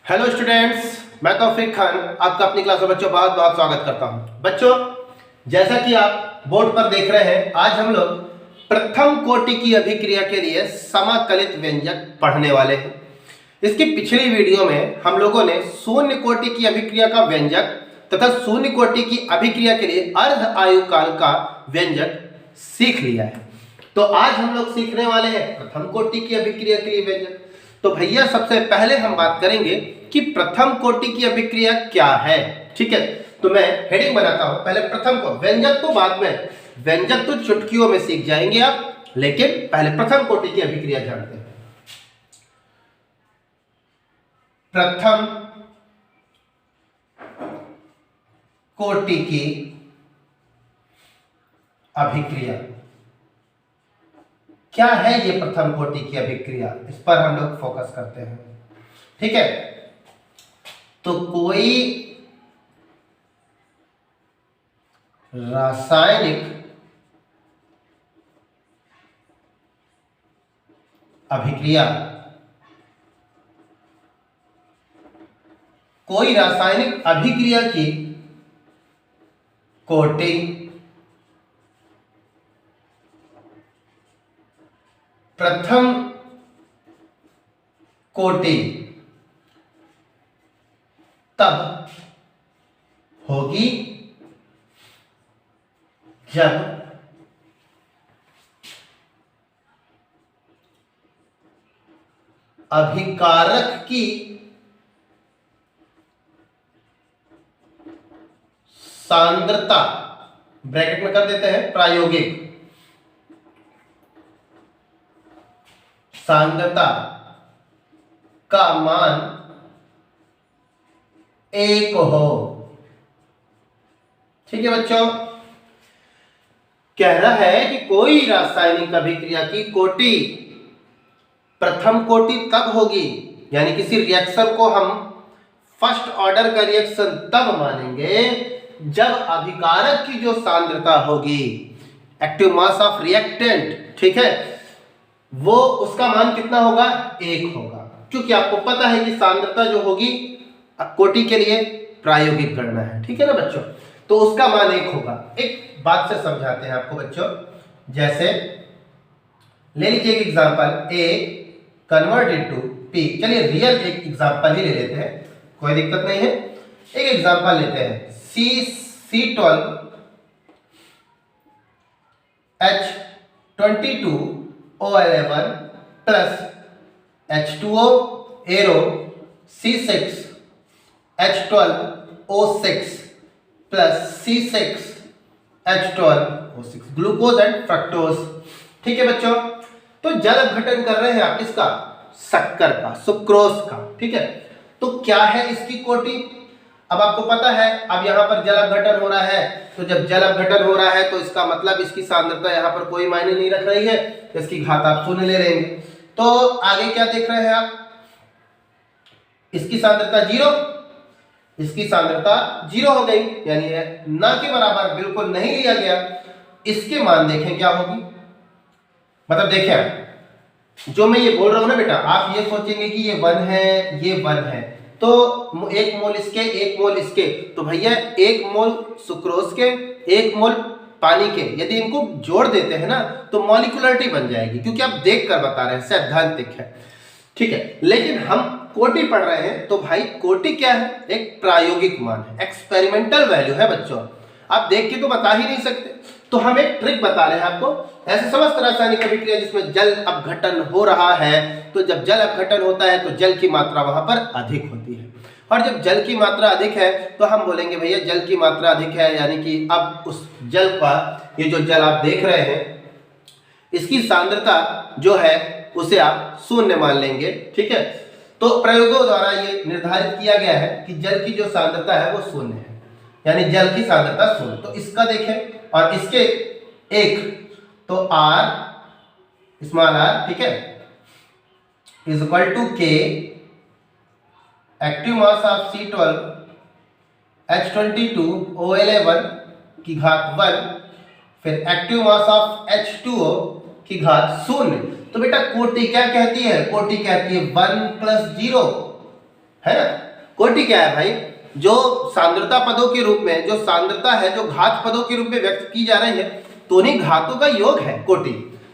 Hello students, मैं तौफीक खान आपका अपनी क्लास में बच्चों बहुत बहुत स्वागत करता हूं। बच्चों, जैसा कि आप बोर्ड पर देख रहे हैं, आज हम लोग प्रथम कोटि की अभिक्रिया के लिए समाकलित व्यंजक पढ़ने वाले हैं। इसकी पिछली वीडियो में हम लोगों ने शून्य कोटि की अभिक्रिया का व्यंजक तथा शून्य कोटि की अभिक्रिया के लिए अर्ध आयु काल का व्यंजक सीख लिया है। तो आज हम लोग सीखने वाले हैं प्रथम कोटि की अभिक्रिया के लिए व्यंजक। तो भैया, सबसे पहले हम बात करेंगे कि प्रथम कोटि की अभिक्रिया क्या है। ठीक है, तो मैं हेडिंग बनाता हूं। पहले प्रथम को, व्यंजक तो बाद में, व्यंजक तो चुटकियों में सीख जाएंगे आप, लेकिन पहले प्रथम कोटि की अभिक्रिया जानते हैं। प्रथम कोटि की अभिक्रिया क्या है? ये प्रथम कोटि की अभिक्रिया, इस पर हम लोग फोकस करते हैं। ठीक है, तो कोई रासायनिक अभिक्रिया, कोई रासायनिक अभिक्रिया की कोटि प्रथम कोटि तब होगी जब अभिकारक की सांद्रता, ब्रैकेट में कर देते हैं प्रायोगिक सांद्रता का मान 1 हो। ठीक है बच्चों, कह रहा है कि कोई रासायनिक अभिक्रिया की कोटि प्रथम कोटि तब होगी, यानी किसी रिएक्शन को हम फर्स्ट ऑर्डर का रिएक्शन तब मानेंगे जब अभिकारक की जो सांद्रता होगी, एक्टिव मास ऑफ रिएक्टेंट, ठीक है, वो उसका मान कितना होगा? 1 होगा। क्योंकि आपको पता है कि सांद्रता जो होगी कोटि के लिए प्रायोगिक गणना है। ठीक है ना बच्चों, तो उसका मान 1 होगा। एक बात से समझाते हैं आपको बच्चों, जैसे ले लीजिए एक example, A converted to P. चलिए रियल एक एग्जांपल ही ले लेते हैं, कोई दिक्कत नहीं है। एक एग्जांपल लेते हैं, C12 H22 O11 plus H2O arrow C6 H12 O6 plus C6 H12 O6, glucose and fructose. ठीक है बच्चों, तो जल अपघटन कर रहे हैं आप इसका, शक्कर का, सुक्रोज का। ठीक है, तो क्या है इसकी कोटि? अब आपको पता है, अब यहाँ पर जल अपघटन हो रहा है, तो जब जल अपघटन हो रहा है तो इसका मतलब इसकी सांद्रता यहाँ पर कोई मायने नहीं रख रही है, इसकी घात आप 0 ले लेंगे। तो आगे क्या देख रहे हैं आप? इसकी सांद्रता 0, इसकी सांद्रता 0 हो गई, यानी ना के बराबर, बिल्कुल नहीं लिया गया। इसके मान देखें क्या होगी, मतलब देखें, जो मैं ये बोल रहा हूं ना बेटा, आप ये सोचेंगे कि ये 1 है, ये 1 है, तो 1 मोल इसके, 1 मोल इसके, तो भैया 1 मोल सुक्रोज के, 1 मोल पानी के, यदि इनको जोड़ देते हैं ना तो मॉलिक्यूलरिटी बन जाएगी, क्योंकि आप देख कर बता रहे हैं, सैद्धांतिक है। ठीक है, लेकिन हम कोटि पढ़ रहे हैं, तो भाई कोटि क्या है? एक प्रायोगिक मान है, एक्सपेरिमेंटल वैल्यू है बच्चों, आप देख के तो बता ही नहीं सकते। तो हम एक ट्रिक बता रहे हैं आपको। ऐसे समस्त रासायनिक अभिक्रिया जिसमें जल अपघटन हो रहा है, तो जब जल अपघटन होता है तो जल की मात्रा वहां पर अधिक होती है, और जब जल की मात्रा अधिक है तो हम बोलेंगे भैया जल की मात्रा अधिक है, यानी कि अब उस जल का, ये जो जल आप देख रहे हैं, इसकी सांद्रता जो है उसे आप 0 मान लेंगे। ठीक है, तो प्रयोगों द्वारा ये निर्धारित किया गया है कि जल की जो सांद्रता है वो 0 है, यानी जल की सांद्रता 0। तो इसका देखें और इसके एक, तो R स्मॉल r, ठीक है, is equal to K active mass of C12 H22 O11 की घात 1, फिर एक्टिव मास ऑफ H2O की घात 0। तो बेटा कोटि क्या कहती है? कोटि कहती है 1 + 0, है ना। कोटि क्या है भाई, जो सांद्रता पदों के रूप में, जो सांद्रता है जो घात पदों के रूप में व्यक्त की जा रही है, तो उन्हीं घातों का योग है कोटि।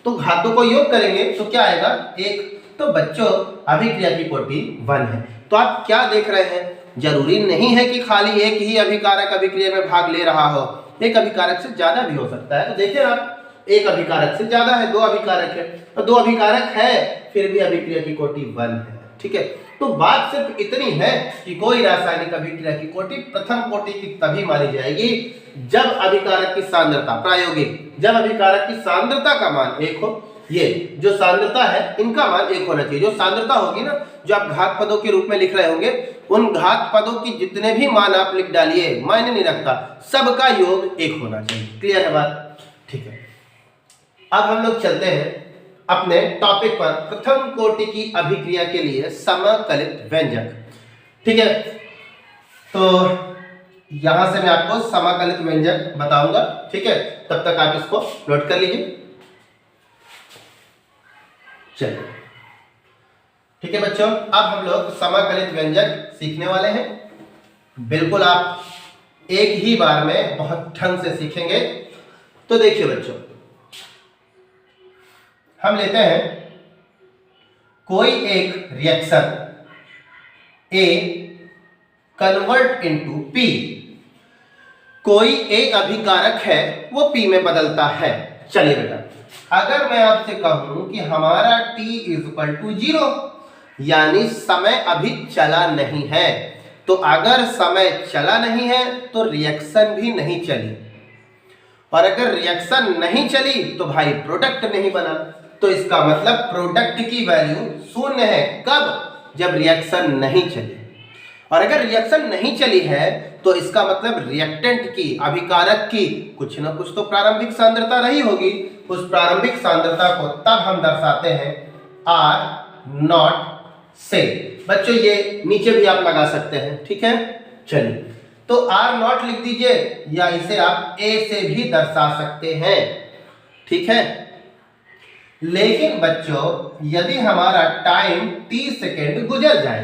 तो घातों को योग करेंगे तो क्या आएगा, 1। तो बच्चों अभिक्रिया की कोटि 1 है। तो आप क्या देख रहे हैं, जरूरी नहीं है कि खाली एक ही अभिकारक अभिक्रिया में भाग ले रहा हो, एक अभिकारक से ज्यादा भी हो सकता है। तो देखिए आप, एक अभिकारक से ज्यादा है, 2 अभिकारक है, तो 2 अभिकारक है फिर भी अभिक्रिया की कोटि 1 है। ठीक है, तो बात सिर्फ इतनी है कि कोई रासायनिक अभिक्रिया की कोटि प्रथम कोटि की तभी मानी जाएगी जब अभिकारक की सांद्रता, प्रायोगिक, जब अभिकारक की सांद्रता का मान 1 हो। ये जो सांद्रता है इनका मान 1 होना चाहिए। जो सांद्रता होगी ना, जो आप घात पदों के रूप में लिख रहे होंगे, उन घात पदों की जितने भी मान आप लिख डालिए, मायने नहीं रखता, सबका योग 1 होना चाहिए। क्लियर है बात? ठीक है, अब हम लोग चलते हैं अपने टॉपिक पर, प्रथम कोटि की अभिक्रिया के लिए समाकलित व्यंजक। ठीक है, तो यहां से मैं आपको समाकलित व्यंजक बताऊंगा। ठीक है, तब तक आप इसको नोट कर लीजिए। चलिए, ठीक है बच्चों, अब हम लोग समाकलित व्यंजक सीखने वाले हैं। बिल्कुल आप एक ही बार में बहुत ढंग से सीखेंगे। तो देखिए बच्चों, हम लेते हैं कोई एक reaction A convert into P, कोई एक अभिकारक है वो P में बदलता है। चलिए बेटा, अगर मैं आपसे कहूं कि हमारा T = 0, यानी समय अभी चला नहीं है, तो अगर समय चला नहीं है तो रिएक्शन भी नहीं चली, और अगर रिएक्शन नहीं चली तो भाई प्रोडक्ट नहीं बना। तो इसका मतलब प्रोडक्ट की वैल्यू 0 है। कब? जब रिएक्शन नहीं चली। और अगर रिएक्शन नहीं चली है तो इसका मतलब रिएक्टेंट की, अभिकारक की कुछ ना कुछ तो प्रारंभिक सांद्रता रही होगी। उस प्रारंभिक सांद्रता को तब हम दर्शाते हैं R0 से। बच्चों ये नीचे भी आप लगा सकते हैं। ठीक है, चलिए, तो R0 लिख दीजिए, या इसे आप A से भी दर्शा सकते हैं। ठीक है, लेकिन बच्चों यदि हमारा टाइम 30 सेकेंड गुजर जाए,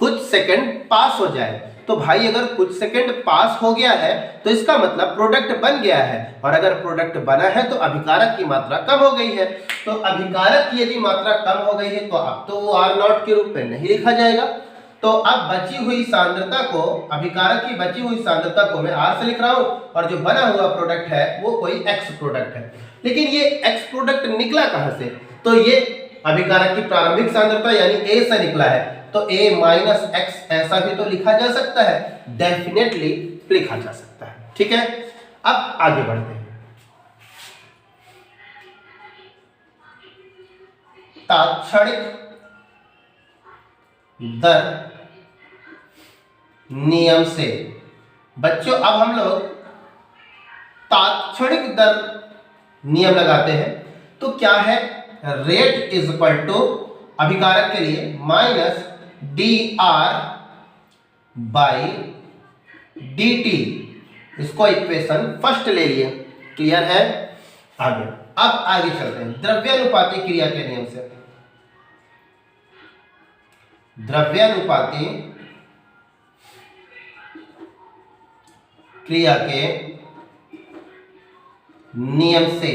कुछ सेकंड पास हो जाए, तो भाई अगर कुछ सेकंड पास हो गया है तो इसका मतलब प्रोडक्ट बन गया है, और अगर प्रोडक्ट बना है तो अभिकारक की मात्रा कम हो गई है। तो अभिकारक की यदि मात्रा कम हो गई है तो अब तो वो R0 के रूप में नहीं लिखा जाएगा। तो अब बची हुई सांद्रता को, अभिकारक की बची हुई सांद्रता को मैं R से लिख रहा हूं, और जो बना हुआ प्रोडक्ट है वो कोई X प्रोडक्ट है। लेकिन ये X प्रोडक्ट निकला कहां से? तो ये अभिकारक की प्रारंभिक सांद्रता यानी A से निकला है, तो A - X ऐसा भी तो लिखा जा सकता है, डेफिनेटली लिखा जा सकता है। ठीक है, अब आगे बढ़ते हैं। तात्क्षणिक दर नियम से। बच्चों अब हम लोग तात्क्षणिक दर नियम लगाते हैं। तो क्या है? रेट = अभिकारक के लिए -dR/dt। इसको इक्वेशन फर्स्ट ले लिए। क्लियर है? आगे, अब आगे चलते हैं द्रव्यानुपाती क्रिया के नियम से। द्रव्यानुपाती क्रिया के नियम से।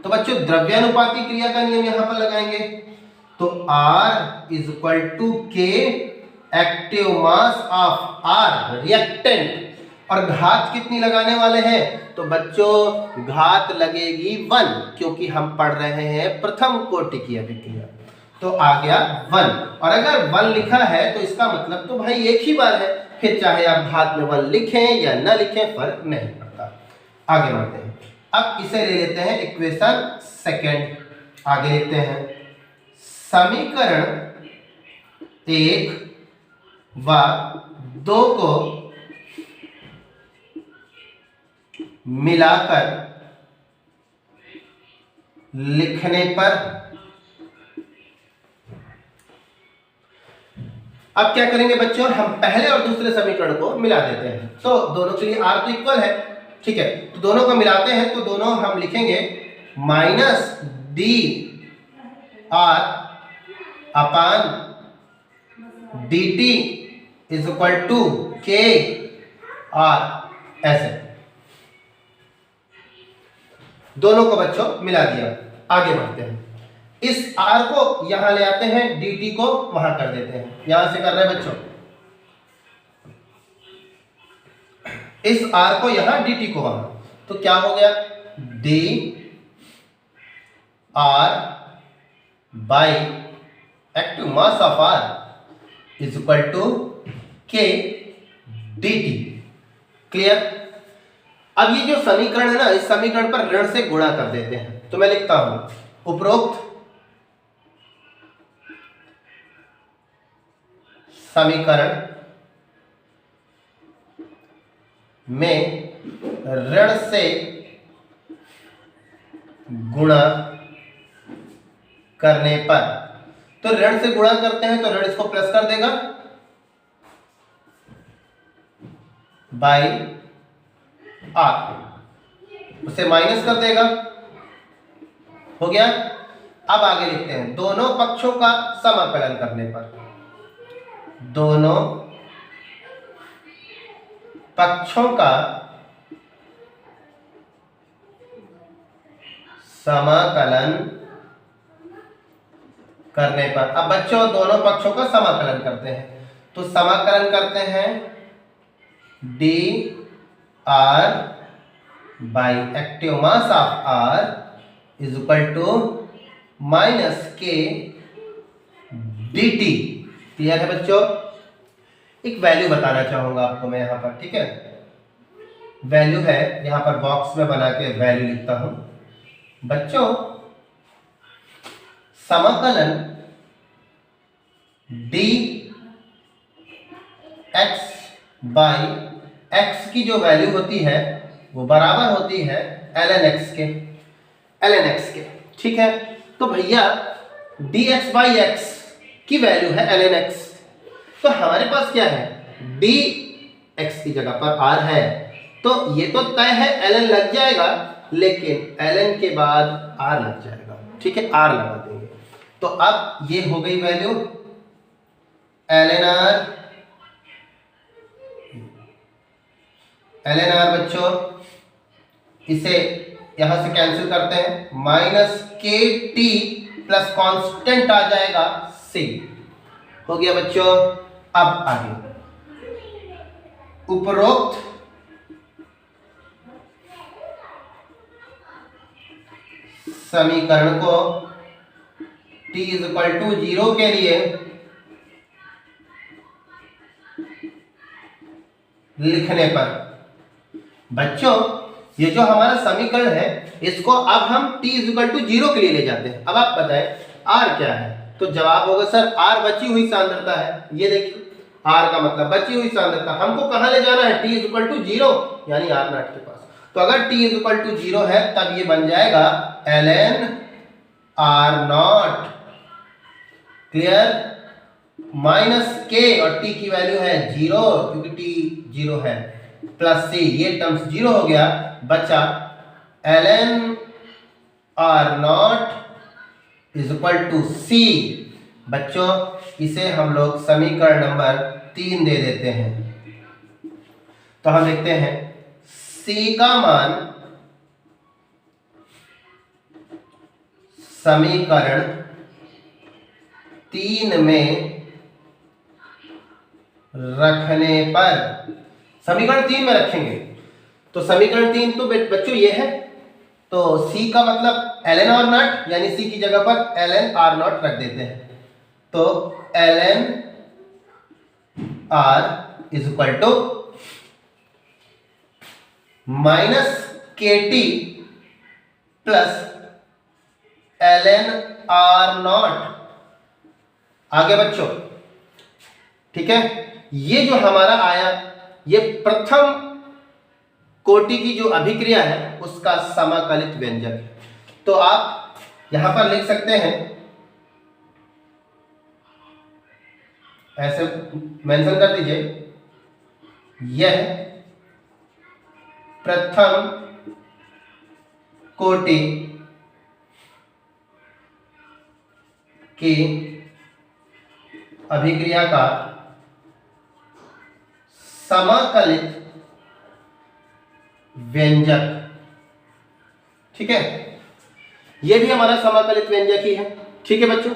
तो बच्चों द्रव्यानुपाती क्रिया का नियम यहां पर लगाएंगे, तो R = K active mass of R reactant, और घात कितनी लगाने वाले हैं? तो बच्चों घात लगेगी 1, क्योंकि हम पढ़ रहे हैं प्रथम कोटि की अभिक्रिया। तो आ गया 1, और अगर 1 लिखा है तो इसका मतलब तो भाई एक ही बार है, फिर चाहे आप घात में 1 लिखें या न लिखें फर्क नहीं पड़ता। आगे बढ़ते हैं, अब इसे ले लेते हैं इक्वेशन सेकंड। आगे लिखते हैं समीकरण 1 व 2 को मिलाकर लिखने पर। अब क्या करेंगे बच्चों, हम पहले और दूसरे समीकरण को मिला देते हैं। तो दोनों के लिए R तो इक्वल है, ठीक है, तो दोनों को मिलाते हैं, तो दोनों हम लिखेंगे -dR/dt इज इक्वल टू के आर, ऐसे दोनों को बच्चों मिला दिया। आगे बढ़ते हैं, इस आर को यहां ले आते हैं, dt को वहां कर देते हैं, यहां से कर रहे हैं बच्चों, इस आर को यहां dt को वहां, तो क्या हो गया, D R by active mass of R is equal to K dt। Clear. अब ये जो समीकरण है ना, इस समीकरण पर ऋण से गुणा कर देते हैं, तो मैं लिखता हूं उपरोक्त समीकरण में ऋण से गुणा करने पर, तो ऋण से गुणा करते हैं तो ऋण इसको प्लस कर देगा बाई आर, उसे माइनस कर देगा, हो गया। अब आगे लिखते हैं दोनों पक्षों का समाकलन करने पर, दोनों पक्षों का समाकलन करने पर, अब बच्चों दोनों पक्षों का समाकलन करते हैं, तो समाकलन करते हैं D R by active mass of R is equal to minus K D T. Clear है बच्चों। एक वैल्यू बताना चाहूंगा आपको मैं यहां पर, ठीक है, वैल्यू है यहां पर बॉक्स में बना के वैल्यू लिखता हूं बच्चों। समाकलन डी एक्स बाई एक्स की जो वैल्यू होती है वो बराबर होती है ln x के, ln x के, ठीक है। तो भैया dx बाई एक्स की वैल्यू है ln x, तो हमारे पास क्या है, dx की जगह पर r है, तो ये तो तय है ln लग जाएगा, लेकिन ln के बाद r लग जाएगा, ठीक है, r लगा देंगे। तो अब ये हो गई वैल्यू ln r बच्चों, इसे यहां से कैंसिल करते हैं, minus K T plus constant आ जाएगा सी, हो गया बच्चों। अब आगे उपरोक्त समीकरण को t इज इक्वल टू 0 के लिए लिखने पर, बच्चों ये जो हमारा समीकरण है इसको अब हम t इज इक्वल टू 0 के लिए ले जाते हैं। अब आप बताएं r क्या है, तो जवाब होगा सर r बची हुई सांद्रता है। ये देखिए r का मतलब बची हुई सांद्रता, हमको कहां ले जाना है, t इज इक्वल टू 0 यानी r नॉट के पास। तो अगर t इज इक्वल टू 0 है तब ये बन जाएगा ln r not, clear, minus k और t की वैल्यू है 0 क्योंकि t 0 है, प्लस c, ये टर्म्स 0 हो गया, बचा ln r not is equal to c। बच्चों इसे हम लोग समीकरण नंबर 3 दे देते हैं, तो हम लिखते हैं c का मान समीकरण 3 में रखने पर, समीकरण 3 में रखेंगे तो समीकरण 3 तो बच्चों ये है, तो c का मतलब ln r नॉट यानी c की जगह पर ln r नॉट रख देते हैं, तो ln r is equal to minus K T plus ln r naught. आगे बच्चों, ठीक है, ये जो हमारा आया ये प्रथम कोटि की जो अभिक्रिया है उसका समाकलित व्यंजक है, तो आप यहां पर लिख सकते हैं, ऐसे मेंशन कर दीजिए, यह प्रथम कोटि की अभिक्रिया का समाकलित व्यंजक। ठीक है, ये भी हमारा समाकलित व्यंजक ही है। ठीक है बच्चों,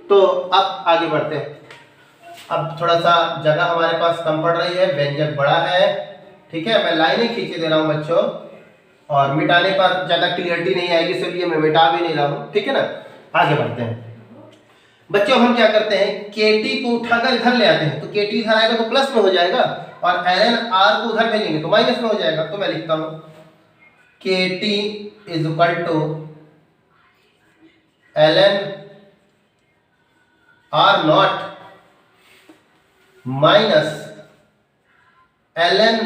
तो अब आगे बढ़ते हैं। अब थोड़ा सा जगह हमारे पास कम पड़ रही है, व्यंजक बड़ा है। ठीक है, मैं लाइनें खींचे दे रहा हूं बच्चों, और मिटाने पर ज्यादा क्लियरिटी नहीं आएगी, इसलिए मैं मिटा भी नहीं रहा हूं। ठीक है ना, आगे बढ़ते हैं बच्चों। हम क्या करते हैं, KT को उठाकर इधर ले आते हैं, तो KT इधर आएगा तो प्लस में हो जाएगा, और ln r को उधर भेजेंगे तो माइनस में हो जाएगा। तो मैं लिखता हूं KT is equal to ln r not minus ln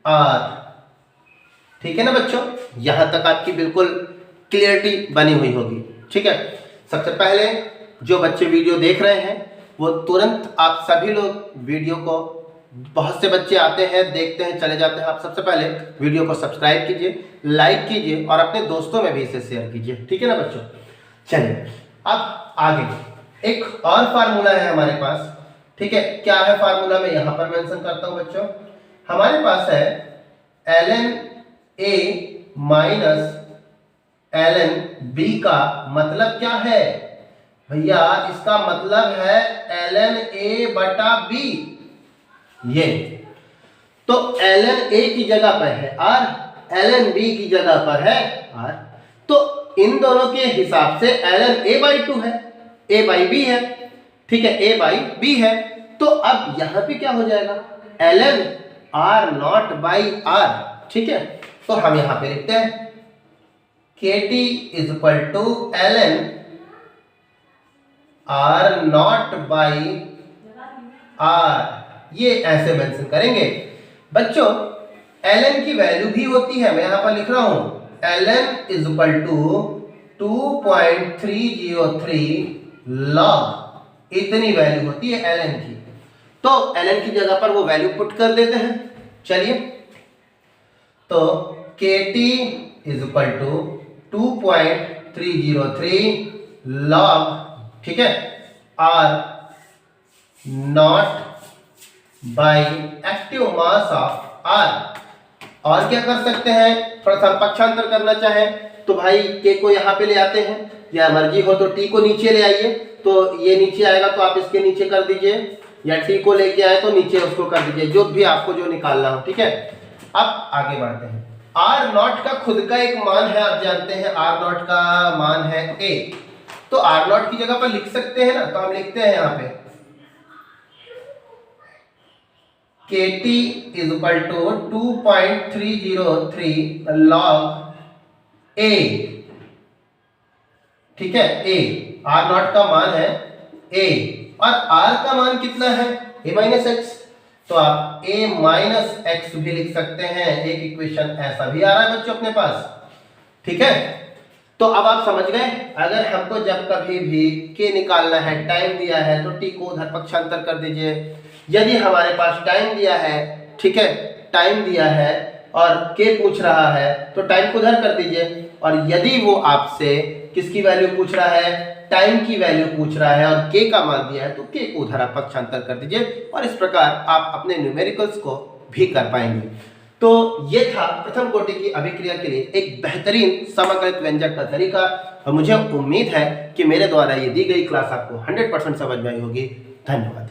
r। ठीक है ना बच्चों, यहां तक आपकी बिल्कुल क्लियरिटी बनी हुई होगी। ठीक है, सबसे पहले जो बच्चे वीडियो देख रहे हैं वो तुरंत, आप सभी लोग वीडियो को, बहुत से बच्चे आते हैं देखते हैं चले जाते हैं, आप सबसे पहले वीडियो को सब्सक्राइब कीजिए, लाइक कीजिए और अपने दोस्तों में भी इसे शेयर कीजिए। ठीक है ना बच्चों, चलिए अब आगे एक और फार्मूला है हमारे पास। ठीक है, क्या है फार्मूला, मैं यहां पर मेंशन करता हूं बच्चों। हमारे पास है ln a minus ln b का मतलब क्या है भैया, इसका मतलब है ln a बटा b। ये तो ln a की जगह पर है r, ln b की जगह पर है r, तो इन दोनों के हिसाब से ln a बाई 2 है, a बाई b है। ठीक है, a बाई b है, तो अब यहां पे क्या हो जाएगा, ln r not by r। ठीक है, तो हम यहां पे लिखते हैं KT is equal to ln r not by r। ये ऐसे मेंशन करेंगे बच्चों। ln की वैल्यू भी होती है, मैं यहां पर लिख रहा हूं ln is equal to 2.303 log, इतनी वैल्यू होती है ln की। तो ln की जगह पर वो वैल्यू पुट कर देते हैं। चलिए, तो KT is equal to 2.303 log, ठीक है, r not by active mass of r। और क्या कर सकते हैं, थोड़ा सा पक्षांतर करना चाहें तो भाई k को यहाँ पे ले आते हैं, या मर्जी हो तो t को नीचे ले आइए, तो ये नीचे आएगा तो आप इसके नीचे कर दीजिए, या t को लेके आए तो नीचे उसको कर दीजिए, जो भी आपको जो निकालना हो। ठीक है, अब आगे बढ़ते हैं। r नॉट का खुद का एक मान है, आप जानते हैं r नॉट का मान है a, तो r नॉट की जगह पर लिख सकते हैं ना, तो हम लिखते हैं यहाँ पे KT is equal to 2.303 log a। ठीक है, a r नॉट का मान है a, और r का मान कितना है, a माइनस एक्स, तो आप a माइनस एक्स भी लिख सकते हैं। एक इक्वेशन ऐसा भी आ रहा है बच्चों अपने पास। ठीक है, तो अब आप समझ गए, अगर हमको जब कभी भी k निकालना है, टाइम दिया है, तो t को उधर पक्षांतर कर दीजिए। यदि हमारे पास टाइम दिया है, ठीक है, टाइम दिया है और k पूछ रहा है, तो टाइम को उधर कर दीजिए, और यदि वो आपसे किसकी वैल्यू पूछ रहा है, टाइम की वैल्यू पूछ रहा है, और k का मान दिया है, तो k को उधर आप पक्षांतर कर दीजिए, और इस प्रकार आप अपने न्यूमेरिकल्स को भी कर पाएंगे। तो ये था प्रथम कोटि की अभिक्रिया के लिए एक बेहतरीन समाकलित व्यंजक का तरीका, और मुझे उम्मीद है कि मेरे द्वारा ये दी गई क्लास आपको 100% समझ में आई होगी। धन्यवाद।